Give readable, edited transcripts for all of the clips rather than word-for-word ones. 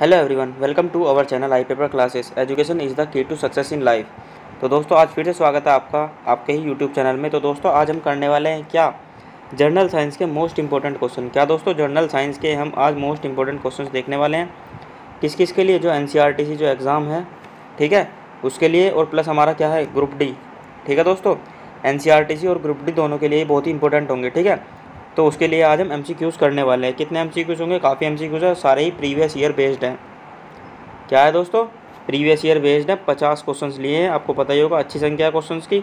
Hello everyone, welcome to our channel I paper classes. Education is the key to success in life. तो दोस्तों आज फिर से स्वागत है आपका आपके ही यूट्यूब चैनल में। तो दोस्तों आज हम करने वाले हैं क्या, जनरल साइंस के मोस्ट इंपॉर्टेंट क्वेश्चन। क्या दोस्तों, जनरल साइंस के हम आज मोस्ट इंपॉर्टेंट क्वेश्चन देखने वाले हैं किस किस के लिए, जो NCERT जो एग्ज़ाम है, ठीक है, उसके लिए, और प्लस हमारा क्या है ग्रुप डी। ठीक है दोस्तों, NCERT और ग्रुप डी दोनों के लिए बहुत ही इंपॉर्टेंट होंगे। ठीक है, तो उसके लिए आज हम MCQs करने वाले हैं। कितने MCQs होंगे? काफ़ी MCQs है, सारे ही प्रीवियस ईयर बेस्ड हैं। क्या है दोस्तों, प्रीवियस ईयर बेस्ड है। 50 क्वेश्चंस लिए हैं, आपको पता ही होगा, अच्छी संख्या है क्वेश्चंस की।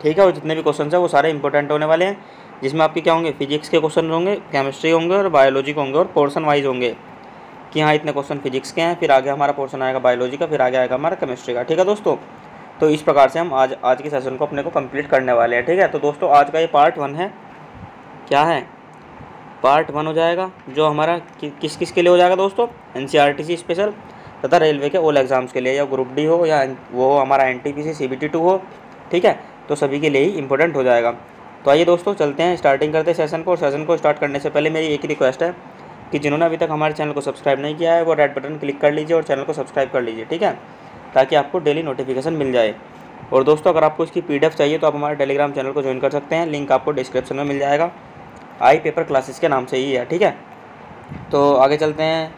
ठीक है, और जितने भी क्वेश्चंस हैं वो सारे इंपॉर्टेंट होने वाले हैं, जिसमें आपके क्या होंगे, फिजिक्स के क्वेश्चन होंगे, केमिस्ट्री होंगे और बायोलॉजी के होंगे, और पोर्सन वाइज होंगे कि हाँ इतने क्वेश्चन फिजिक्स के हैं, फिर आगे हमारा पोर्सन आएगा बायोलॉजी का, फिर आगे आएगा हमारा केमिस्ट्री का। ठीक है दोस्तों, तो इस प्रकार से हम आज के सेशन को अपने को कंप्लीट करने वाले हैं। ठीक है, तो दोस्तों आज का ये पार्ट 1 है। क्या है, पार्ट 1 हो जाएगा, जो हमारा किस किस के लिए हो जाएगा दोस्तों, NCERT स्पेशल तथा रेलवे के ऑल एग्ज़ाम्स के लिए, या ग्रुप डी हो या वो हमारा NTPC CBT 2 हो। ठीक है, तो सभी के लिए ही इंपॉर्टेंट हो जाएगा। तो आइए दोस्तों चलते हैं, स्टार्टिंग करते हैं सेशन को। और सेशन को स्टार्ट करने से पहले मेरी एक ही रिक्वेस्ट है कि जिन्होंने अभी तक हमारे चैनल को सब्सक्राइब नहीं किया है वो रेड बटन क्लिक कर लीजिए और चैनल को सब्सक्राइब कर लीजिए। ठीक है, ताकि आपको डेली नोटिफिकेशन मिल जाए। और दोस्तों अगर आपको इसकी PDF चाहिए तो आप हमारे टेलीग्राम चैनल को ज्वाइन कर सकते हैं, लिंक आपको डिस्क्रिप्शन में मिल जाएगा, आई पेपर क्लासेस के नाम से ही है। ठीक है, तो आगे चलते हैं।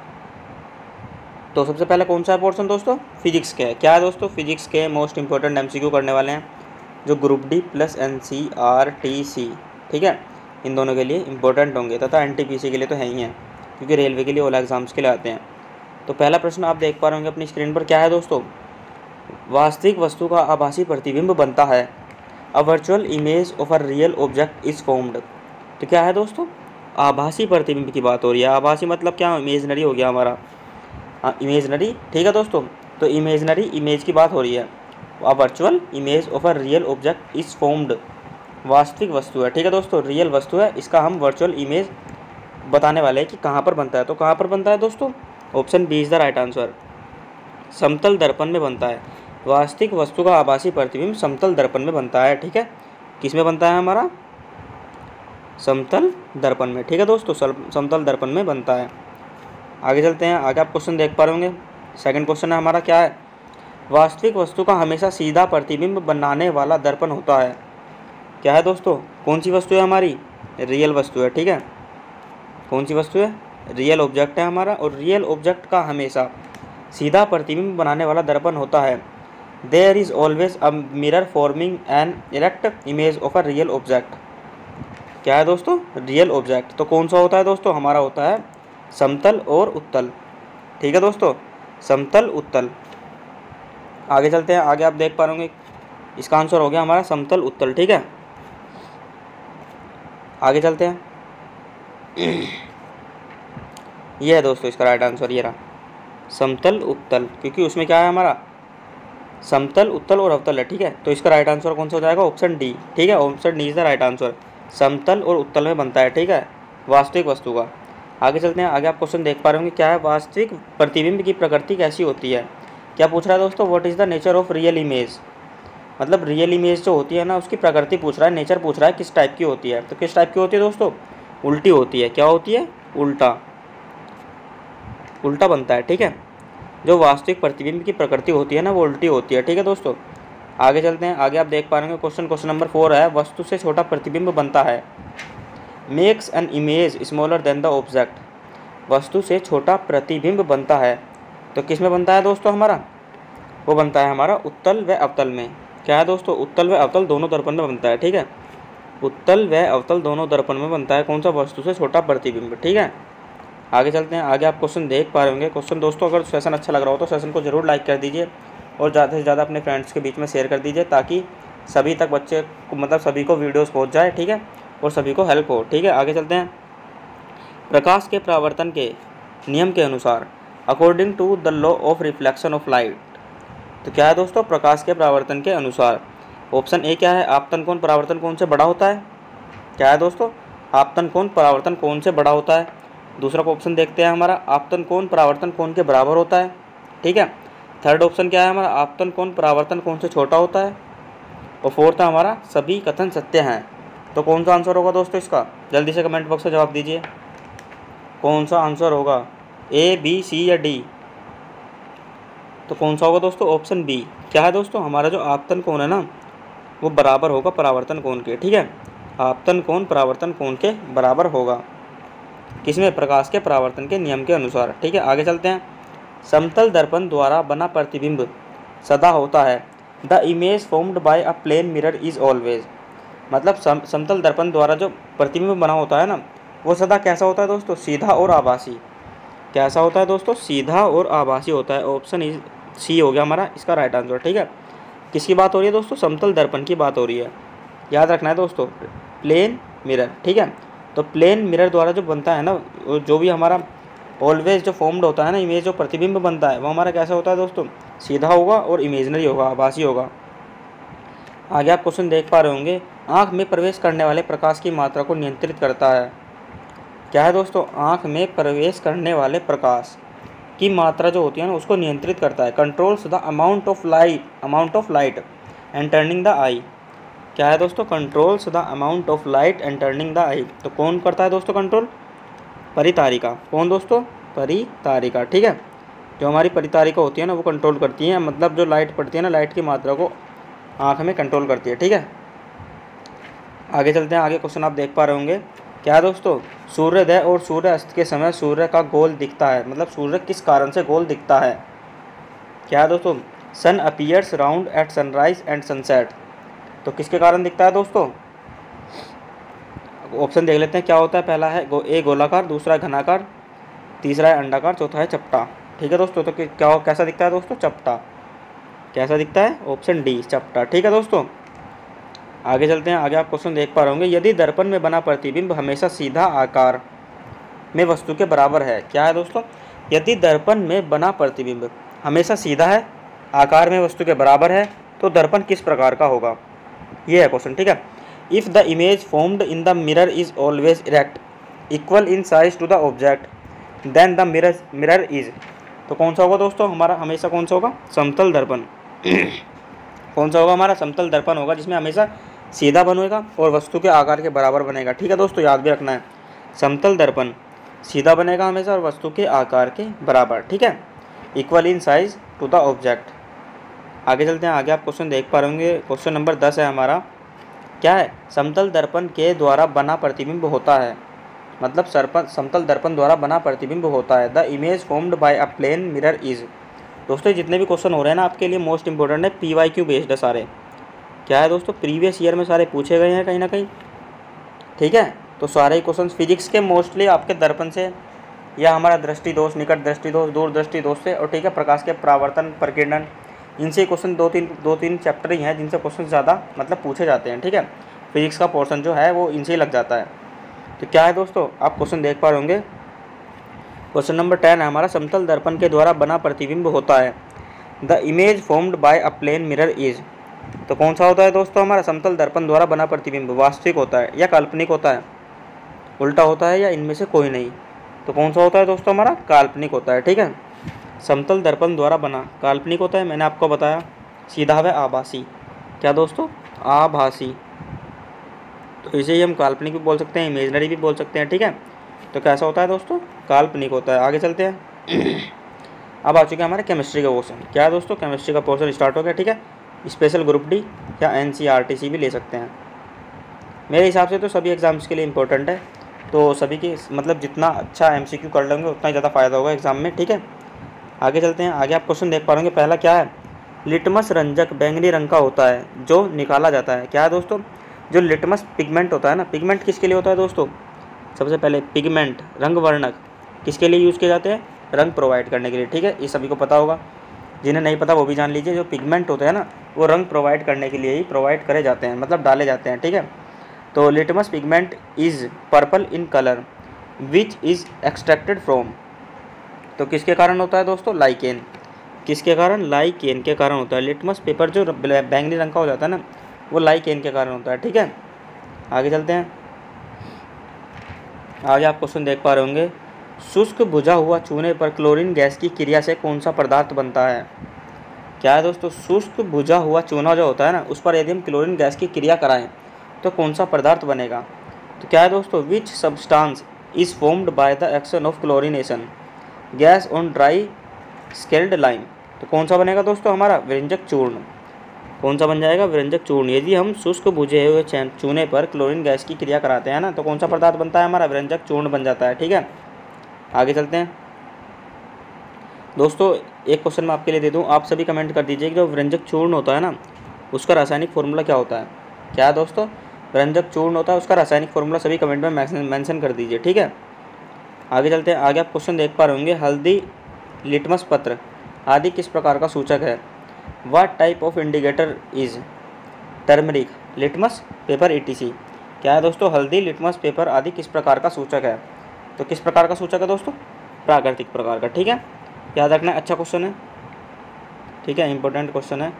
तो सबसे पहले कौन सा पोर्शन दोस्तों, फिजिक्स के है। क्या है दोस्तों, फिजिक्स के मोस्ट इंपॉर्टेंट MCQ करने वाले हैं, जो ग्रुप डी प्लस NCERT। ठीक है, इन दोनों के लिए इंपॉर्टेंट होंगे, तथा NTPC के लिए तो है ही हैं, क्योंकि रेलवे के लिए ऑल एग्जाम्स के लिए आते हैं। तो पहला प्रश्न आप देख पा रहे होंगे अपनी स्क्रीन पर। क्या है दोस्तों, वास्तविक वस्तु का आभासी प्रतिबिंब बनता है, a virtual image of a real object is formed. तो क्या है दोस्तों, आभासी प्रतिबिंब की बात हो रही है। आभासी मतलब क्या, इमेजनरी हो गया हमारा, इमेजनरी। ठीक है दोस्तों, तो इमेजनरी इमेज की बात हो रही है। A virtual image of a real object is formed, वास्तविक वस्तु है। ठीक है दोस्तों, रियल वस्तु है, इसका हम वर्चुअल इमेज बताने वाले हैं कि कहाँ पर बनता है। तो कहाँ पर बनता है दोस्तों, option B is the right answer, समतल दर्पण में बनता है। वास्तविक वस्तु का आभासी प्रतिबिंब समतल दर्पण में बनता है। ठीक है, किस में बनता है हमारा, समतल दर्पण में। ठीक है दोस्तों, समतल दर्पण में बनता है। आगे चलते हैं, आगे आप क्वेश्चन देख पा रहे होंगे। सेकंड क्वेश्चन है हमारा, क्या है, वास्तविक वस्तु का हमेशा सीधा प्रतिबिंब बनाने वाला दर्पण होता है। क्या है दोस्तों, कौन सी वस्तु है हमारी, रियल वस्तु है। ठीक है, कौन सी वस्तु है, रियल ऑब्जेक्ट है हमारा, और रियल ऑब्जेक्ट का हमेशा सीधा प्रतिबिंब बनाने वाला दर्पण होता है। There is always a mirror forming an erect image of a real object. क्या है दोस्तों, रियल ऑब्जेक्ट। तो कौन सा होता है दोस्तों, हमारा होता है समतल और उत्तल। ठीक है दोस्तों, समतल उत्तल। आगे चलते हैं, आगे आप देख पा रहे होंगे, इसका आंसर हो गया हमारा समतल उत्तल। ठीक है, आगे चलते हैं। ये है दोस्तों इसका राइट आंसर, ये रहा समतल उत्तल, क्योंकि उसमें क्या है हमारा, समतल उत्तल और अवतल है। ठीक है, तो इसका राइट आंसर कौन सा हो जाएगा, ऑप्शन डी। ठीक है, option D is the right answer, समतल और उत्तल में बनता है। ठीक है, वास्तविक वस्तु का। आगे चलते हैं, आगे आप क्वेश्चन देख पा रहे होंगे। क्या है, वास्तविक प्रतिबिंब की प्रकृति कैसी होती है। क्या पूछ रहा है दोस्तों, what is the nature of real image. मतलब रियल इमेज जो होती है ना, उसकी प्रकृति पूछ रहा है, नेचर पूछ रहा है किस टाइप की होती है। तो किस टाइप की होती है दोस्तों, उल्टी होती है। क्या होती है, उल्टा, उल्टा बनता है। ठीक है, जो वास्तविक प्रतिबिंब की प्रकृति होती है ना, वो उल्टी होती है। ठीक है दोस्तों, आगे चलते हैं, आगे आप देख पा रहे हैं क्वेश्चन नंबर 4 है, वस्तु से छोटा प्रतिबिंब बनता है, makes an image smaller than the object. वस्तु से छोटा प्रतिबिंब बनता है, तो किस में बनता है दोस्तों हमारा, वो बनता है हमारा उत्तल व अवतल में। क्या है दोस्तों, उत्तल व अवतल दोनों दर्पण में बनता है। ठीक है, उत्तल व अवतल दोनों दर्पण में बनता है कौन सा, वस्तु से छोटा प्रतिबिंब। ठीक है, आगे चलते हैं, आगे आप क्वेश्चन देख पा रहे होंगे। क्वेश्चन दोस्तों अगर सेशन अच्छा लग रहा हो तो सेशन को जरूर लाइक कर दीजिए और ज़्यादा से ज़्यादा अपने फ्रेंड्स के बीच में शेयर कर दीजिए, ताकि सभी तक बच्चे को, मतलब सभी को वीडियोस पहुंच जाए। ठीक है, और सभी को हेल्प हो। ठीक है, आगे चलते हैं। प्रकाश के परावर्तन के नियम के अनुसार, according to the law of reflection of light. तो क्या है दोस्तों, प्रकाश के परावर्तन के अनुसार, ऑप्शन ए क्या है, आपतन कोण परावर्तन कोण से बड़ा होता है। क्या है दोस्तों, आपतन कोण परावर्तन कोण से बड़ा होता है। दूसरा ऑप्शन देखते हैं हमारा, आपतन कोण परावर्तन कोण के बराबर होता है। ठीक है, थर्ड ऑप्शन क्या है हमारा, आपतन कोण परावर्तन कोण से छोटा होता है। और फोर्थ है हमारा, सभी कथन सत्य हैं। तो कौन सा आंसर होगा दोस्तों इसका, जल्दी से कमेंट बॉक्स में जवाब दीजिए, कौन सा आंसर होगा। ए, बी, सी या डी? तो कौन सा होगा दोस्तों? Option B. क्या है दोस्तों? हमारा जो आपतन कोण है ना वो बराबर होगा परावर्तन कोण के। ठीक है, आपतन कोण परावर्तन कोण के बराबर होगा। किसमें? प्रकाश के परावर्तन के नियम के अनुसार। ठीक है, आगे चलते हैं। समतल दर्पण द्वारा बना प्रतिबिंब सदा होता है। The image formed by a plane mirror is always. मतलब समतल दर्पण द्वारा जो प्रतिबिंब बना होता है ना वो सदा कैसा होता है दोस्तों? सीधा और आभासी। कैसा होता है दोस्तों? सीधा और आभासी होता है। ऑप्शन इज सी हो गया हमारा इसका राइट आंसर। ठीक है, किसकी बात हो रही है दोस्तों? समतल दर्पण की बात हो रही है। याद रखना है दोस्तों, प्लेन मिरर। ठीक है, तो प्लेन मिरर द्वारा जो बनता है ना जो भी हमारा ऑलवेज जो फॉर्म्ड होता है ना इमेज, जो प्रतिबिंब बनता है वो हमारा कैसा होता है दोस्तों? सीधा होगा और इमेजनरी होगा, आभासी होगा। आगे आप क्वेश्चन देख पा रहे होंगे, आँख में प्रवेश करने वाले प्रकाश की मात्रा को नियंत्रित करता है। क्या है दोस्तों? आँख में प्रवेश करने वाले प्रकाश की मात्रा जो होती है ना उसको नियंत्रित करता है। Controls the amount of light and turning the eye. क्या है दोस्तों? Controls the amount of light and turning the eye. तो कौन करता है दोस्तों कंट्रोल? परितारिका। कौन दोस्तों? परितारिका। ठीक है, जो हमारी परितारिका होती है ना वो कंट्रोल करती है, मतलब जो लाइट पड़ती है ना लाइट की मात्रा को आँख में कंट्रोल करती है। ठीक है, आगे चलते हैं। आगे क्वेश्चन आप देख पा रहे होंगे, क्या है दोस्तों? सूर्योदय और सूर्यास्त के समय सूर्य का गोल दिखता है। मतलब सूर्य किस कारण से गोल दिखता है? क्या है दोस्तों? Sun appears round at sunrise and sunset. तो किसके कारण दिखता है दोस्तों? ऑप्शन देख लेते हैं क्या होता है। पहला है ए गोलाकार, दूसरा है घनाकार, तीसरा है अंडाकार, चौथा है चपटा। ठीक है दोस्तों, तो क्या कैसा दिखता है दोस्तों? चपटा। कैसा दिखता है? ऑप्शन डी, चपटा। ठीक है दोस्तों, आगे चलते हैं। आगे आप क्वेश्चन देख पा रहे होंगे, यदि दर्पण में बना प्रतिबिंब हमेशा सीधा आकार में वस्तु के बराबर है। क्या है दोस्तों? यदि दर्पण में बना प्रतिबिंब हमेशा सीधा है, आकार में वस्तु के बराबर है, तो दर्पण किस प्रकार का होगा? ये है क्वेश्चन। ठीक है, if the image formed in the mirror is always erect, equal in size to the object, then the mirror is. तो कौन सा होगा दोस्तों हमारा? हमेशा कौन सा होगा? समतल दर्पण। कौन सा होगा हमारा? समतल दर्पण होगा, जिसमें हमेशा सीधा बनेगा और वस्तु के आकार के बराबर बनेगा। ठीक है दोस्तों, याद भी रखना है, समतल दर्पण सीधा बनेगा हमेशा और वस्तु के आकार के बराबर। ठीक है, equal in size to the object. आगे चलते हैं। आगे आप क्वेश्चन देख पा रहे होंगे, क्वेश्चन नंबर 10 है हमारा। क्या है? समतल दर्पण के द्वारा बना प्रतिबिंब होता है। मतलब समतल दर्पण द्वारा बना प्रतिबिंब होता है। The image formed by a plane mirror is. दोस्तों जितने भी क्वेश्चन हो रहे हैं ना आपके लिए मोस्ट इंपॉर्टेंट है, PYQ बेस्ड है सारे। क्या है दोस्तों? प्रीवियस ईयर में सारे पूछे गए हैं कहीं ना कहीं। ठीक है, तो सारे ही क्वेश्चन फिजिक्स के मोस्टली आपके दर्पण से या हमारा दृष्टि दोष, निकट दृष्टि दोष, दूर दृष्टि दोष से, और ठीक है प्रकाश के परावर्तन, प्रकीर्णन, इनसे क्वेश्चन दो तीन चैप्टर ही हैं जिनसे क्वेश्चन ज़्यादा मतलब पूछे जाते हैं। ठीक है, फिजिक्स का पोर्शन जो है वो इनसे ही लग जाता है। तो क्या है दोस्तों, आप क्वेश्चन देख पा रहे होंगे, क्वेश्चन नंबर 10 है हमारा, समतल दर्पण के द्वारा बना प्रतिबिंब होता है। The image formed by a plane mirror is. तो कौन सा होता है दोस्तों हमारा? समतल दर्पण द्वारा बना प्रतिबिंब वास्तविक होता है या काल्पनिक होता है? उल्टा होता है या इनमें से कोई नहीं? तो कौन सा होता है दोस्तों हमारा? काल्पनिक होता है। ठीक है, समतल दर्पण द्वारा बना काल्पनिक होता है, मैंने आपको बताया। सीधा व आभासी। क्या दोस्तों? आभासी। तो इसे ही हम काल्पनिक भी बोल सकते हैं, इमेजनरी भी बोल सकते हैं। ठीक है, तो कैसा होता है दोस्तों? काल्पनिक होता है। आगे चलते हैं। अब आ चुके हैं हमारे केमिस्ट्री का क्वेश्चन। क्या है दोस्तों? केमिस्ट्री का पोर्शन स्टार्ट हो गया। ठीक है, स्पेशल ग्रुप डी या NCERT भी ले सकते हैं। मेरे हिसाब से तो सभी एग्ज़ाम्स के लिए इंपॉर्टेंट है, तो सभी की मतलब जितना अच्छा MCQ कर लेंगे उतना ही ज़्यादा फ़ायदा होगा एग्ज़ाम में। ठीक है, आगे चलते हैं। आगे आप क्वेश्चन देख पा रहे होंगे, पहला क्या है? लिटमस रंजक बैंगनी रंग का होता है जो निकाला जाता है। क्या है दोस्तों? जो लिटमस पिगमेंट होता है ना, पिगमेंट किसके लिए होता है दोस्तों? सबसे पहले पिगमेंट रंग वर्णक किसके लिए यूज़ किए जाते हैं? रंग प्रोवाइड करने के लिए। ठीक है, ये सभी को पता होगा, जिन्हें नहीं पता वो भी जान लीजिए। जो पिगमेंट होते हैं ना वो रंग प्रोवाइड करने के लिए ही प्रोवाइड करे जाते हैं, मतलब डाले जाते हैं। ठीक है, तो litmus pigment is purple in colour which is extracted from. तो किसके कारण होता है दोस्तों? लाइकेन। किसके कारण? लाइकेन के कारण होता है। लिटमस पेपर जो बैंगनी रंग का हो जाता है ना वो लाइकेन के कारण होता है। ठीक है, आगे चलते हैं। आगे आप क्वेश्चन देख पा रहे होंगे, शुष्क बुझा हुआ चूने पर क्लोरीन गैस की क्रिया से कौन सा पदार्थ बनता है? क्या है दोस्तों? शुष्क बुझा हुआ चूना जो होता है ना उस पर यदि हम क्लोरीन गैस की क्रिया कराएं तो कौन सा पदार्थ बनेगा? तो क्या है दोस्तों? Which substance is formed by the action of chlorination. Gas on dry scaled lime. तो कौन सा बनेगा दोस्तों हमारा? व्यंजक चूर्ण। कौन सा बन जाएगा? व्यंजक चूर्ण। यदि हम शुष्क बुझे हुए चूने पर क्लोरीन गैस की क्रिया कराते हैं ना, तो कौन सा पदार्थ बनता है हमारा? व्यंजक चूर्ण बन जाता है। ठीक है, आगे चलते हैं दोस्तों। एक क्वेश्चन मैं आपके लिए दे दूं, आप सभी कमेंट कर दीजिए कि जो व्यंजक चूर्ण होता है ना, उसका रासायनिक फॉर्मूला क्या होता है? क्या है दोस्तों? व्यंजक चूर्ण होता है, उसका रासायनिक फॉर्मूला सभी कमेंट में मेंशन कर दीजिए। ठीक है, आगे चलते हैं। आगे आप क्वेश्चन देख पा रहे होंगे, हल्दी, लिटमस पत्र आदि किस प्रकार का सूचक है? What type of indicator is turmeric, litmus paper etc। क्या है दोस्तों? हल्दी, लिटमस पेपर आदि किस प्रकार का सूचक है? तो किस प्रकार का सूचक है दोस्तों? प्राकृतिक प्रकार का। ठीक है, याद रखना, अच्छा क्वेश्चन है। ठीक है, इंपॉर्टेंट क्वेश्चन है।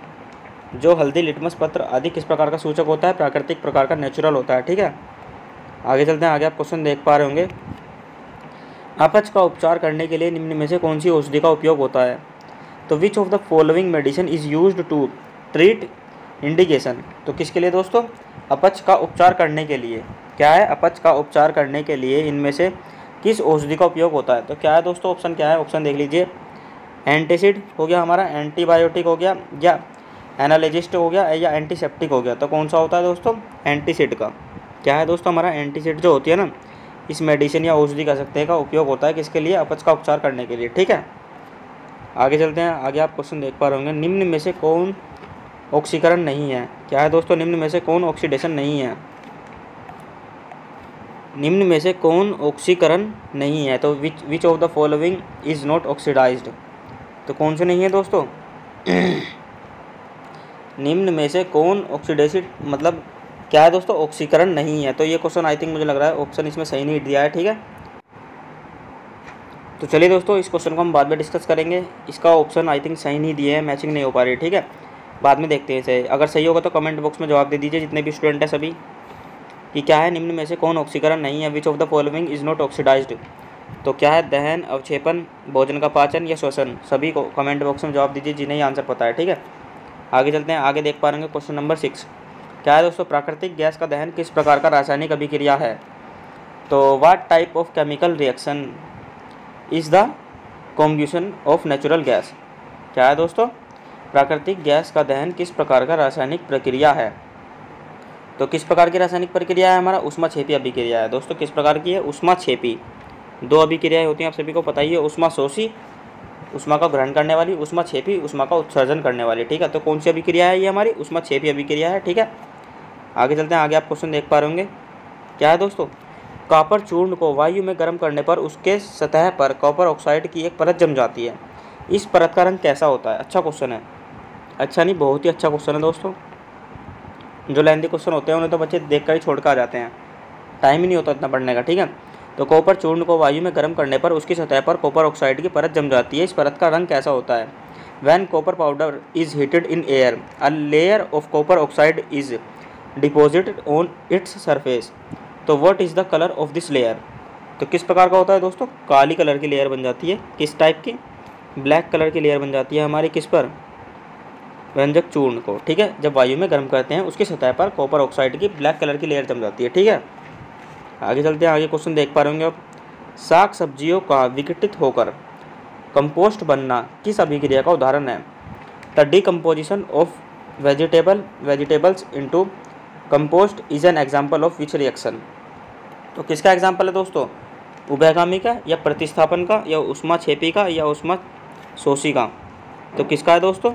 जो हल्दी, लिटमस पत्र आदि किस प्रकार का सूचक होता है? प्राकृतिक प्रकार का, नेचुरल होता है। ठीक है, आगे चलते हैं। आगे आप क्वेश्चन देख पा रहे होंगे, अपच का उपचार करने के लिए निम्न में से कौन सी औषधि का उपयोग होता है? तो which of the following medicine is used to treat indication. तो किसके लिए दोस्तों? अपच का उपचार करने के लिए। क्या है? अपच का उपचार करने के लिए इनमें से किस औषधि का उपयोग होता है? तो क्या है दोस्तों? ऑप्शन क्या है? ऑप्शन देख लीजिए, एंटीसिड हो गया हमारा, एंटीबायोटिक हो गया, या एनालिजिस्ट हो गया, या एंटीसेप्टिक हो गया। तो कौन सा होता है दोस्तों? एंटीसिड का। क्या है दोस्तों हमारा? एंटीसिड जो होती है ना, इस मेडिसिन या औषधि कह सकते हैं का उपयोग होता है किसके लिए? अपच का उपचार करने के लिए। ठीक है, आगे चलते हैं। आगे आप क्वेश्चन देख पा रहे होंगे, निम्न में से कौन ऑक्सीकरण नहीं है? क्या है दोस्तों? निम्न में से कौन ऑक्सीडेशन नहीं है? निम्न में से कौन ऑक्सीकरण नहीं है? तो which of the following is not oxidised. तो कौन से नहीं है दोस्तों? निम्न में से कौन ऑक्सीडेशन मतलब क्या है दोस्तों? ऑक्सीकरण नहीं है। तो ये क्वेश्चन आई थिंक मुझे लग रहा है ऑप्शन इसमें सही नहीं दिया है। ठीक है, तो चलिए दोस्तों, इस क्वेश्चन को हम बाद में डिस्कस करेंगे। इसका ऑप्शन आई थिंक सही नहीं दिए है, मैचिंग नहीं हो पा रही है। ठीक है, बाद में देखते हैं इसे। अगर सही होगा तो कमेंट बॉक्स में जवाब दे दीजिए जितने भी स्टूडेंट हैं सभी, कि क्या है निम्न में से कौन ऑक्सीकरण नहीं है? Which of the following is not oxidised. तो क्या है? दहन, अवक्षेपण, भोजन का पाचन या श्वसन। सभी को कमेंट बॉक्स में जवाब दीजिए जिन्हें आंसर पता है। ठीक है, आगे चलते हैं। आगे देख पा रहे हैं क्वेश्चन नंबर 6। क्या है दोस्तों? प्राकृतिक गैस का दहन किस प्रकार का रासायनिक अभिक्रिया है? तो what type of chemical reaction is the combustion of natural gas. क्या है दोस्तों? प्राकृतिक गैस का दहन किस प्रकार का रासायनिक प्रक्रिया है? तो किस प्रकार की रासायनिक प्रक्रिया है हमारा? ऊष्माक्षेपी अभिक्रिया है दोस्तों। किस प्रकार की है? ऊष्माक्षेपी। दो अभिक्रियाएं होती हैं, आप सभी को पता ही है, ऊष्माशोषी, ऊष्मा का ग्रहण करने वाली, ऊष्माक्षेपी, ऊष्मा का उत्सर्जन करने वाली। ठीक है, तो कौन सी अभिक्रिया है ये? हमारी ऊष्माक्षेपी अभिक्रिया है। ठीक है, आगे चलते हैं। आगे आप क्वेश्चन देख पा रहे होंगे, क्या है दोस्तों? कॉपर चूर्ण को वायु में गर्म करने पर उसके सतह पर कॉपर ऑक्साइड की एक परत जम जाती है। इस परत का रंग कैसा होता है? अच्छा क्वेश्चन है, अच्छा नहीं, बहुत ही अच्छा क्वेश्चन है दोस्तों। जो लेंथी क्वेश्चन होते हैं उन्हें तो बच्चे देख कर ही छोड़ कर आ जाते हैं, टाइम ही नहीं होता इतना पढ़ने का। ठीक है, तो कॉपर चूर्ण को वायु में गर्म करने पर उसकी सतह पर कॉपर ऑक्साइड की परत जम जाती है। इस परत का रंग कैसा होता है? When copper powder is heated in air, a layer of copper oxide is deposited on its surface. तो what is the colour of this layer? तो किस प्रकार का होता है दोस्तों? काली कलर की लेयर बन जाती है। किस टाइप की? ब्लैक कलर की लेयर बन जाती है हमारी किस पर? व्यंजक चूर्ण को। ठीक है, जब वायु में गर्म करते हैं उसकी सतह पर कॉपर ऑक्साइड की ब्लैक कलर की लेयर जम जाती है। ठीक है, आगे चलते हैं। आगे क्वेश्चन देख पा रहे होंगे आप, साग सब्जियों का विघटित होकर कंपोस्ट बनना किस अभिक्रिया का उदाहरण है? The decomposition of vegetables into compost is an example of which reaction. तो किसका एग्जाम्पल है दोस्तों? उभयगामी का, या प्रतिस्थापन का, या ऊष्माक्षेपी का, या ऊष्माशोषी का। तो किसका है दोस्तों?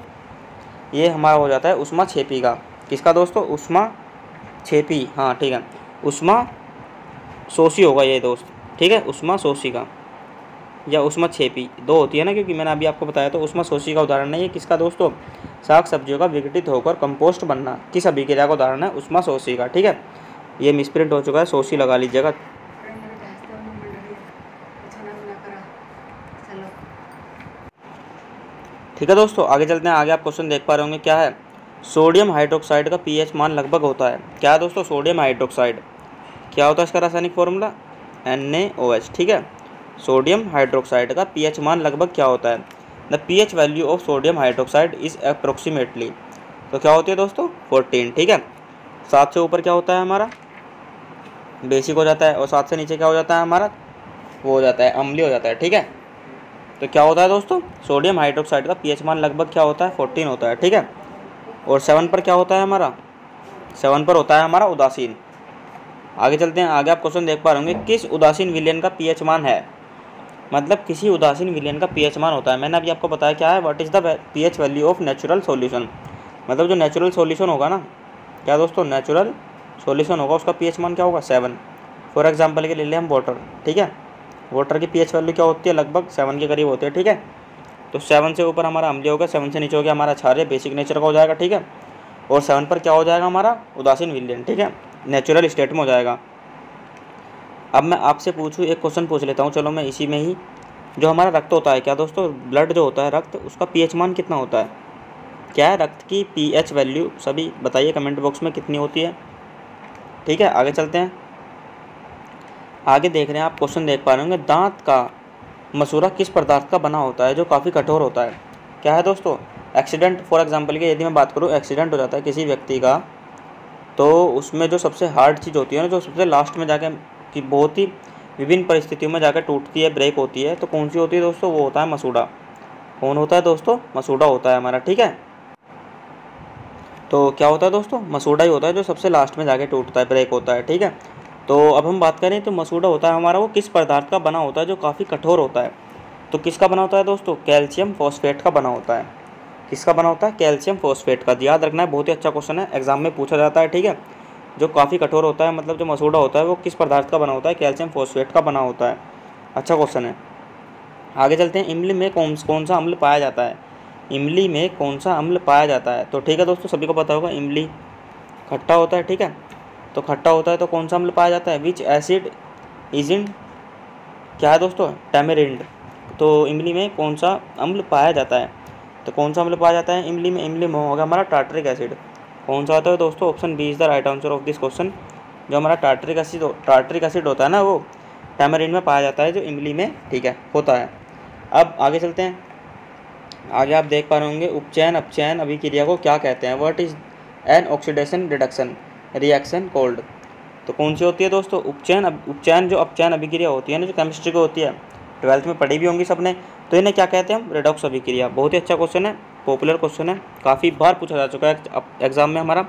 ये हमारा हो जाता है ऊष्माक्षेपी का। किसका दोस्तों? ऊष्माक्षेपी। हाँ ठीक है, ऊष्माशोषी होगा ये दोस्त। ठीक है, ऊष्माशोषी का या ऊष्माक्षेपी दो होती है ना, क्योंकि मैंने अभी आपको बताया। तो ऊष्माशोषी का उदाहरण है ये किसका दोस्तों? साग सब्जियों का विघटित होकर कंपोस्ट बनना किस अभिक्रिया का उदाहरण है? ऊष्माशोषी का। ठीक है, ये मिसप्रिंट हो चुका है, शोषी लगा लीजिएगा। ठीक है दोस्तों, आगे चलते हैं। आगे आप क्वेश्चन देख पा रहे होंगे, क्या है? सोडियम हाइड्रोक्साइड का पीएच मान लगभग होता है। क्या है दोस्तों? Sodium hydroxide. क्या होता है इसका रासायनिक फॉर्मूला? NaOH। ठीक है, सोडियम हाइड्रोक्साइड का पीएच मान लगभग क्या होता है? The pH value of sodium hydroxide is approximately. तो क्या होती है दोस्तों? 14। ठीक है, 7 से ऊपर क्या होता है हमारा? बेसिक हो जाता है, और 7 से नीचे क्या हो जाता है हमारा? वो हो जाता है अम्लीय हो जाता है। ठीक है, तो क्या होता है दोस्तों, सोडियम हाइड्रोक्साइड का पीएच मान लगभग क्या होता है, 14 होता है, ठीक है। और 7 पर क्या होता है हमारा, 7 पर होता है हमारा उदासीन। आगे चलते हैं, आगे आप क्वेश्चन देख पा रहे होंगे, किस उदासीन विलयन का पीएच मान है, मतलब किसी उदासीन विलयन का पीएच मान होता है। मैंने अभी आपको बताया क्या है, what is the pH value of natural solution, मतलब जो नेचुरल सॉल्यूशन होगा ना, क्या दोस्तों, नेचुरल सॉल्यूशन होगा उसका पीएच मान क्या होगा, 7। फॉर एग्जांपल के ले लें हम वाटर, ठीक है, वाटर की पीएच वैल्यू क्या होती है, लगभग 7 के करीब होती है, ठीक है। तो 7 से ऊपर हमारा अम्लीय होगा, 7 से नीचे हो गया हमारा क्षारीय, बेसिक नेचर का हो जाएगा, ठीक है। और 7 पर क्या हो जाएगा हमारा उदासीन विलयन, ठीक है, नेचुरल स्टेट में हो जाएगा। अब मैं आपसे पूछूँ, एक क्वेश्चन पूछ लेता हूँ, चलो मैं इसी में ही, जो हमारा रक्त होता है, क्या दोस्तों, ब्लड जो होता है रक्त, उसका पीएच मान कितना होता है, क्या है रक्त की पीएच वैल्यू, सभी बताइए कमेंट बॉक्स में कितनी होती है, ठीक है। आगे चलते हैं, आगे देख रहे हैं आप, क्वेश्चन देख पा रहे होंगे, दांत का मसूड़ा किस पदार्थ का बना होता है जो काफ़ी कठोर होता है, क्या है दोस्तों, एक्सीडेंट। फॉर एग्जांपल के यदि मैं बात करूँ, एक्सीडेंट हो जाता है किसी व्यक्ति का, तो उसमें जो सबसे हार्ड चीज़ होती है ना, जो सबसे लास्ट में जाके कि बहुत ही विभिन्न परिस्थितियों में जाकर टूटती है, ब्रेक होती है, तो कौन सी होती है दोस्तों, वो होता है मसूड़ा। कौन होता है दोस्तों, मसूड़ा होता है हमारा, ठीक है। तो क्या होता है दोस्तों, मसूड़ा ही होता है जो सबसे लास्ट में जाके टूटता है, ब्रेक होता है, ठीक है। तो अब हम बात करें तो मसूड़ा होता है हमारा वो किस पदार्थ का बना होता है जो काफ़ी कठोर होता है, तो किसका बना होता है दोस्तों, कैल्शियम फॉस्फेट का बना होता है। किसका बना होता है, कैल्शियम फॉस्फेट का। याद रखना है, बहुत ही अच्छा क्वेश्चन है, एग्जाम में पूछा जाता है, ठीक है। जो काफ़ी कठोर होता है, मतलब जो मसूड़ा होता है वो किस पदार्थ का बना होता है, कैल्शियम फॉस्फेट का बना होता है। अच्छा क्वेश्चन है। आगे चलते हैं, इमली में कौन सा अम्ल पाया जाता है, इमली में कौन सा अम्ल पाया जाता है, तो ठीक है दोस्तों, सभी को पता होगा इमली खट्टा होता है, ठीक है। तो खट्टा होता है तो कौन सा अम्ल पाया जाता है, विच एसिड इज इन, क्या है दोस्तों, टैमेरिंड। तो इमली में कौन सा अम्ल पाया जाता है, तो कौन सा अम्ल पाया जाता है इमली में, इमली में होगा हमारा टार्टरिक एसिड। कौन सा होता है दोस्तों, option B is the right answer of this question. जो हमारा टार्टरिक एसिड होता है ना, वो टैमरिन में पाया जाता है, जो इमली में, ठीक है, होता है। अब आगे चलते हैं, आगे आप देख पा रहे होंगे, उपचयन अपचयन अभिक्रिया को क्या कहते हैं, what is an oxidation reduction reaction cold. तो कौन सी होती है दोस्तों, उपचयन जो अपचयन अभिक्रिया होती है ना, जो केमिस्ट्री को होती है, 12th में पढ़ी भी होंगी सबने, तो इन्हें क्या कहते हैं हम, रिडॉक्स अभिक्रिया। बहुत ही अच्छा क्वेश्चन है, पॉपुलर क्वेश्चन है, काफ़ी बार पूछा जा चुका है एग्जाम में हमारा।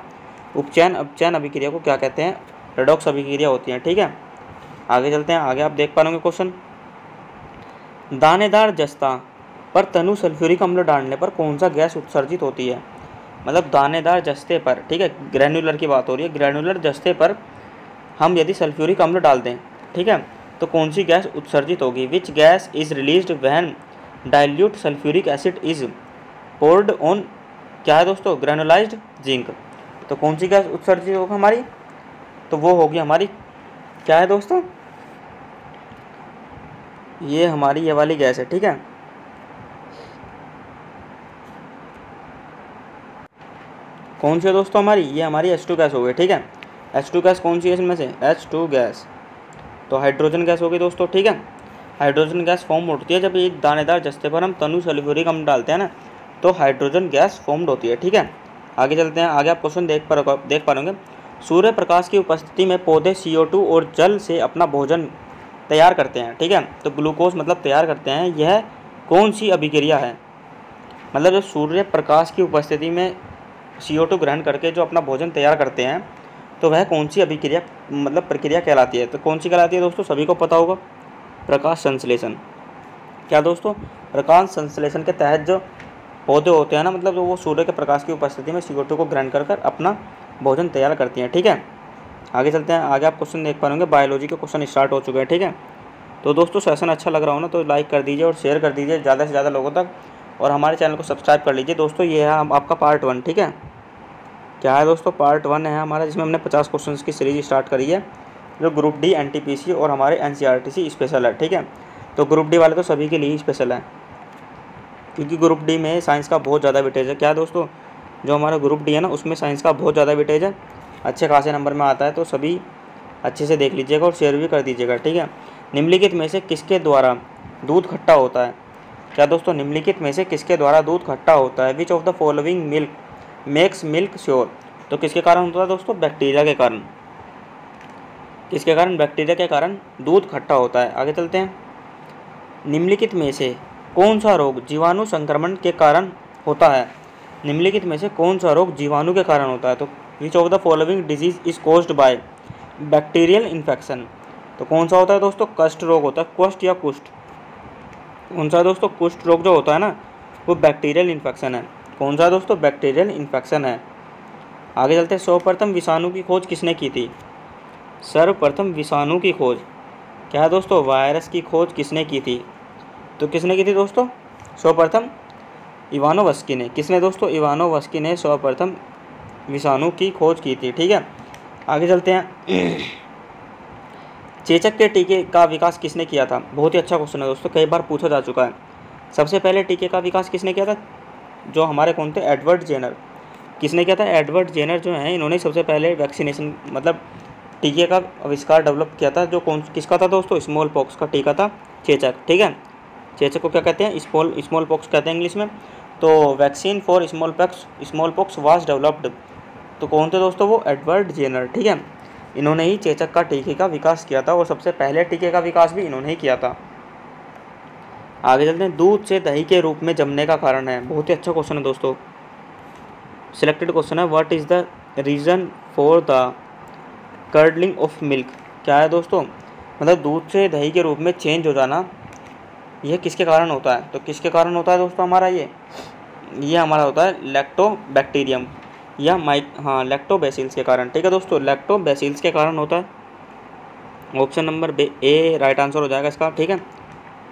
उपचयन अपचयन अभिक्रिया को क्या कहते हैं, रिडॉक्स अभिक्रिया होती है, ठीक है। आगे चलते हैं, आगे आप देख पा रहे होंगे क्वेश्चन, दानेदार जस्ता पर तनु सल्फ्यूरिक अम्ल डालने पर कौन सा गैस उत्सर्जित होती है, मतलब दानेदार जस्ते पर, ठीक है, ग्रैनुलर की बात हो रही है, ग्रैनुलर जस्ते पर हम यदि सल्फ्यूरिक अम्ल डाल दें, ठीक है, तो कौन सी गैस उत्सर्जित होगी, which gas is released when dilute sulphuric acid is poured on, क्या है दोस्तों, ग्रेनुलाइज्ड जिंक। तो कौन सी गैस उत्सर्जित होगी हमारी, तो वो होगी हमारी, क्या है दोस्तों, ये हमारी ये वाली गैस है, ठीक है। कौन सी है दोस्तों हमारी, ये हमारी H2 गैस हो गई, ठीक है। H2 गैस कौन सी है इसमें से, H2 गैस, तो हाइड्रोजन गैस हो गई दोस्तों, ठीक है। हाइड्रोजन गैस फॉर्म होती है जब ये दानेदार जस्ते पर हम तनु सल्फ्यूरिक अम्ल डालते हैं ना, तो हाइड्रोजन गैस फॉर्म्ड होती है, ठीक है। आगे चलते हैं, आगे आप क्वेश्चन देख पा रहे होंगे, सूर्य प्रकाश की उपस्थिति में पौधे CO2 और जल से अपना भोजन तैयार करते हैं, ठीक है। तो ग्लूकोज मतलब तैयार करते हैं, यह कौन सी अभिक्रिया है, मतलब जो सूर्य प्रकाश की उपस्थिति में CO2 ग्रहण करके जो अपना भोजन तैयार करते हैं, तो वह कौन सी अभिक्रिया मतलब प्रक्रिया कहलाती है, तो कौन सी कहलाती है दोस्तों, सभी को पता होगा, प्रकाश संश्लेषण। क्या दोस्तों, प्रकाश संश्लेषण के तहत जो पौधे होते हैं ना, मतलब जो वो सूर्य के प्रकाश की उपस्थिति में CO2 को ग्रहण कर अपना भोजन तैयार करती हैं, ठीक है। आगे चलते हैं, आगे आप क्वेश्चन देख पाएंगे, बायोलॉजी के क्वेश्चन स्टार्ट हो चुके हैं, ठीक है। तो दोस्तों सेशन अच्छा लग रहा हो ना, तो लाइक कर दीजिए और शेयर कर दीजिए ज़्यादा से ज़्यादा लोगों तक, और हमारे चैनल को सब्सक्राइब कर लीजिए दोस्तों। ये है आपका पार्ट 1, ठीक है। क्या है दोस्तों, पार्ट 1 है हमारा, जिसमें हमने 50 क्वेश्चन की सीरीज स्टार्ट करी है, जो ग्रुप डी NTPC और हमारे NCERT स्पेशल है, ठीक है। तो ग्रुप डी वाले तो सभी के लिए स्पेशल है, क्योंकि ग्रुप डी में साइंस का बहुत ज़्यादा वेटेज है। क्या दोस्तों, जो हमारा ग्रुप डी है ना, उसमें साइंस का बहुत ज़्यादा वेटेज है, अच्छे खासे नंबर में आता है, तो सभी अच्छे से देख लीजिएगा और शेयर भी कर दीजिएगा, ठीक है। निम्नलिखित में से किसके द्वारा दूध खट्टा होता है, क्या दोस्तों, निम्नलिखित में से किसके द्वारा दूध खट्टा होता है, which of the following milk makes milk sure. तो किसके कारण होता है दोस्तों, बैक्टीरिया के कारण। किसके कारण, बैक्टीरिया के कारण दूध खट्टा होता है। आगे चलते हैं, निम्नलिखित में से कौन सा रोग जीवाणु संक्रमण के कारण होता है? निम्नलिखित में से कौन सा रोग जीवाणु के कारण होता है? तो which of the following disease is caused by bacterial infection? तो कौन सा होता है दोस्तों? कुष्ठ रोग होता है। कुष्ठ या कुष्ठ, कौन सा दोस्तों? कुष्ठ रोग जो होता है ना वो बैक्टीरियल इन्फेक्शन है। कौन सा दोस्तों? बैक्टीरियल इन्फेक्शन है। आगे चलते हैं। सर्वप्रथम विषाणु की खोज किसने की थी? सर्वप्रथम विषाणु की खोज क्या है दोस्तों? वायरस की खोज किसने की थी? तो किसने की थी दोस्तों? सर्वप्रथम इवानोवस्की ने। किसने दोस्तों? इवानोवस्की ने सर्वप्रथम विषाणु की खोज की थी। ठीक है, आगे चलते हैं। चेचक के टीके का विकास किसने किया था? बहुत ही अच्छा क्वेश्चन है दोस्तों, कई बार पूछा जा चुका है। सबसे पहले टीके का विकास किसने किया था? जो हमारे कौन थे? Edward Jenner. किसने किया था? एडवर्ड जेनर जो हैं इन्होंने सबसे पहले वैक्सीनेशन मतलब टीके का आविष्कार डेवलप किया था। जो किसका था दोस्तों? स्मॉल पॉक्स का टीका था, चेचक। ठीक है, चेचक को क्या कहते हैं? स्मॉल पॉक्स कहते हैं इंग्लिश में। तो vaccine for small pox was developed. तो कौन थे दोस्तों? वो एडवर्ड जेनर। ठीक है, इन्होंने ही चेचक का टीके का विकास किया था और सबसे पहले टीके का विकास भी इन्होंने ही किया था। आगे चलते हैं। दूध से दही के रूप में जमने का कारण है। बहुत ही अच्छा क्वेश्चन है दोस्तों, सिलेक्टेड क्वेश्चन है। What is the reason for the curdling of milk? क्या है दोस्तों? मतलब दूध से दही के रूप में चेंज हो जाना, यह किसके कारण होता है? तो किसके कारण होता है दोस्तों हमारा? ये हमारा होता है लैक्टोबैक्टीरियम या लैक्टोबैसिल्स के कारण। ठीक है दोस्तों, लैक्टोबैसिल्स के कारण होता है। Option number A right answer हो जाएगा इसका। ठीक है,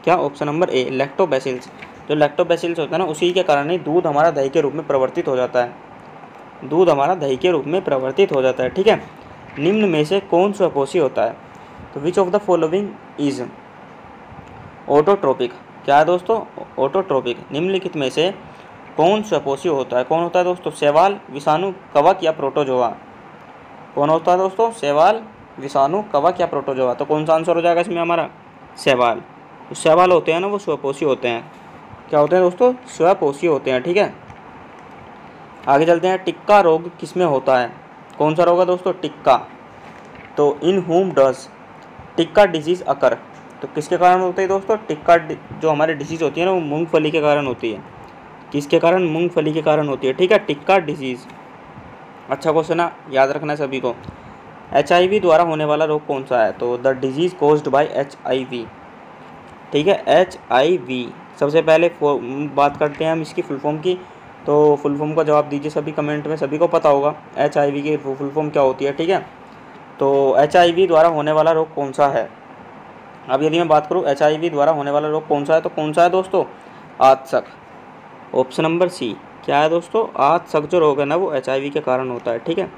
क्या? Option number A, lactobacillus. जो लैक्टोबैसिल्स होता है ना, उसी के कारण ही दूध हमारा दही के रूप में परिवर्तित हो जाता है। दूध हमारा दही के रूप में परिवर्तित हो जाता है। ठीक है, निम्न में से कौन स्वपोषी होता है? तो which of the following is autotrophic? क्या है दोस्तों? ऑटोट्रोपिक। निम्नलिखित में से कौन स्वपोषी होता है? कौन होता है दोस्तों? शैवाल, विषाणु, कवक या प्रोटोजोआ? कौन होता है दोस्तों? शैवाल, विषाणु, कवक या प्रोटोजोआ? तो कौन सा आंसर हो जाएगा इसमें हमारा? शैवाल। तो शैवाल होते हैं ना वो स्वपोषी होते हैं। क्या होते हैं दोस्तों? स्वपोषी होते हैं। ठीक है, आगे चलते हैं। टिक्का रोग किसमें होता है? कौन सा रोग है दोस्तों? टिक्का। तो इन हुम डज टिक्का डिजीज अकर? तो किसके कारण होती है दोस्तों? टिक्का जो हमारी डिजीज होती है ना वो मूंगफली के कारण होती है। किसके कारण? मूंगफली के कारण होती है। ठीक है, टिक्का डिजीज। अच्छा क्वेश्चन है, याद रखना है सभी को। HIV द्वारा होने वाला रोग कौन सा है? तो the disease caused by HIV। ठीक है, HIV। सबसे पहले बात करते हैं हम इसकी फुल फॉर्म की। तो फुल फॉर्म का जवाब दीजिए सभी कमेंट में, सभी को पता होगा HIV की फुल फॉर्म क्या होती है। ठीक है, तो HIV द्वारा होने वाला रोग कौन सा है? अब यदि मैं बात करूँ HIV द्वारा होने वाला रोग कौन सा है, तो कौन सा है दोस्तों? आतशक। Option number C. क्या है दोस्तों? आतशक जो रोग है ना वो HIV के कारण होता है। ठीक है,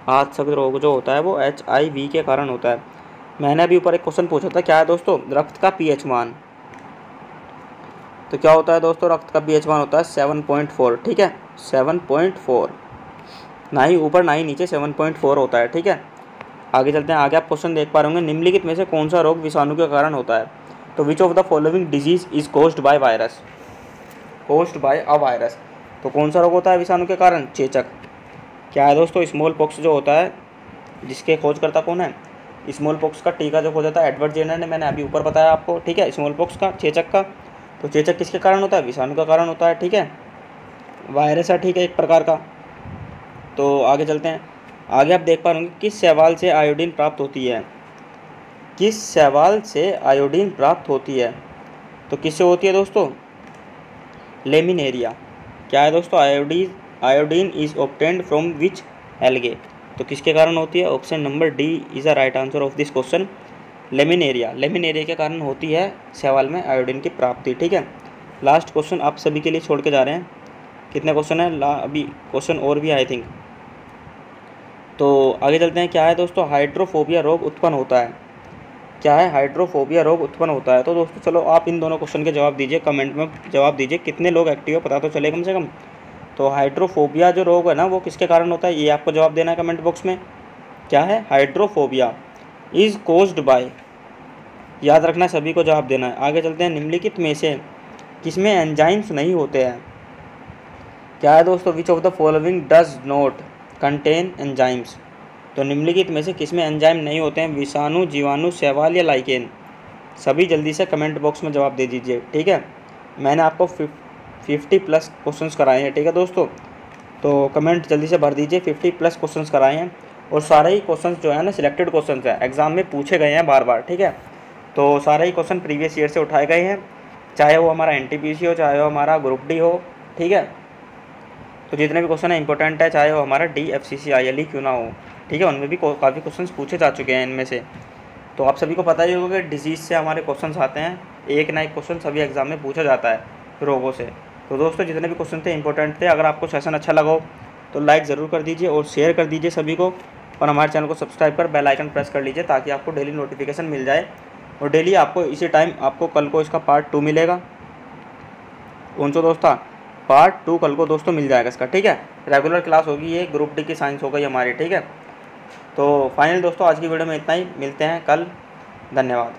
आतशक रोग जो होता है वो HIV के कारण होता है। मैंने अभी ऊपर एक क्वेश्चन पूछा था, क्या है दोस्तों? रक्त का pH मान। तो क्या होता है दोस्तों? रक्त का pH मान होता है 7.4। ठीक है, 7.4, ना ही ऊपर ना ही नीचे, 7.4 होता है। ठीक है, आगे चलते हैं। आगे आप क्वेश्चन देख पा रहे होंगे। निम्नलिखित में से कौन सा रोग विषाणु के कारण होता है? तो which of the following disease is caused by virus? Caused by a virus. तो कौन सा रोग होता है विषाणु के कारण? चेचक। क्या है दोस्तों? स्मॉल पॉक्स जो होता है, जिसके खोजकर्ता कौन है? स्मॉल पॉक्स का टीका जो खोजा था एडवर्ड जेनर ने, मैंने अभी ऊपर बताया आपको। ठीक है, स्मॉल पॉक्स का, चेचक का। तो चेचक किसके कारण होता है? विषाणु का कारण होता है। ठीक है, वायरस है। ठीक है, एक प्रकार का। तो आगे चलते हैं। आगे आप देख पा रहे होंगे किस शैवाल से आयोडीन प्राप्त होती है? किस शैवाल से आयोडीन प्राप्त होती है? तो किससे होती है दोस्तों? लेमिनेरिया। क्या है दोस्तों? Iodine is obtained from which algae? तो किसके कारण होती है? Option number D is the right answer of this question, laminaria. Laminaria के कारण होती है शैवाल में आयोडीन की प्राप्ति। ठीक है, लास्ट क्वेश्चन आप सभी के लिए छोड़ के जा रहे हैं। कितने क्वेश्चन है अभी? क्वेश्चन और भी आई थिंक। तो आगे चलते हैं। क्या है दोस्तों? हाइड्रोफोबिया रोग उत्पन्न होता है। क्या है? हाइड्रोफोबिया रोग उत्पन्न होता है। तो दोस्तों चलो आप इन दोनों क्वेश्चन के जवाब दीजिए, कमेंट में जवाब दीजिए। कितने लोग एक्टिव है पता तो चले कम से कम। तो हाइड्रोफोबिया जो रोग है ना वो किसके कारण होता है, ये आपको जवाब देना है कमेंट बॉक्स में। क्या है? हाइड्रोफोबिया इज कॉज्ड बाय, याद रखना सभी को जवाब देना है। आगे चलते हैं। निम्नलिखित में से किसमें एंजाइम्स नहीं होते हैं? क्या है दोस्तों? विच of the following does not contain enzymes? तो निम्नलिखित में से किसमें एंजाइम नहीं होते हैं? विषाणु, जीवाणु, शैवाल या लाइकेन? सभी जल्दी से कमेंट बॉक्स में जवाब दे दीजिए। ठीक है, मैंने आपको 50+ क्वेश्चंस कराए हैं, ठीक है दोस्तों। तो कमेंट जल्दी से भर दीजिए, 50+ क्वेश्चंस कराए हैं और सारे ही क्वेश्चंस जो है ना सिलेक्टेड क्वेश्चंस हैं, एग्ज़ाम में पूछे गए हैं बार बार, ठीक है। तो सारे ही क्वेश्चन प्रीवियस ईयर से उठाए गए हैं, चाहे वो हमारा NTPC हो, चाहे वो हमारा ग्रुप डी हो, ठीक है। तो जितने भी क्वेश्चन है इंपॉर्टेंट है, चाहे वो हमारा DFCC IL ही क्यों ना हो, ठीक है, उनमें भी काफ़ी क्वेश्चन पूछे जा चुके हैं इनमें से। तो आप सभी को पता ही होगा कि डिजीज़ से हमारे क्वेश्चन आते हैं, एक ना एक क्वेश्चन सभी एग्ज़ाम में पूछा जाता है रोगों से। तो दोस्तों जितने भी क्वेश्चन थे इंपॉर्टेंट थे। अगर आपको सेशन अच्छा लगा हो तो लाइक ज़रूर कर दीजिए और शेयर कर दीजिए सभी को, और हमारे चैनल को सब्सक्राइब कर बेल आइकन प्रेस कर लीजिए ताकि आपको डेली नोटिफिकेशन मिल जाए। और डेली आपको इसी टाइम आपको कल को इसका पार्ट 2 मिलेगा। उनचो दोस्तों पार्ट 2 कल को दोस्तों मिल जाएगा इसका, ठीक है। रेगुलर क्लास होगी, ये ग्रुप डी की साइंस हो गई हमारी, ठीक है। तो फाइनल दोस्तों आज की वीडियो में इतना ही, मिलते हैं कल, धन्यवाद।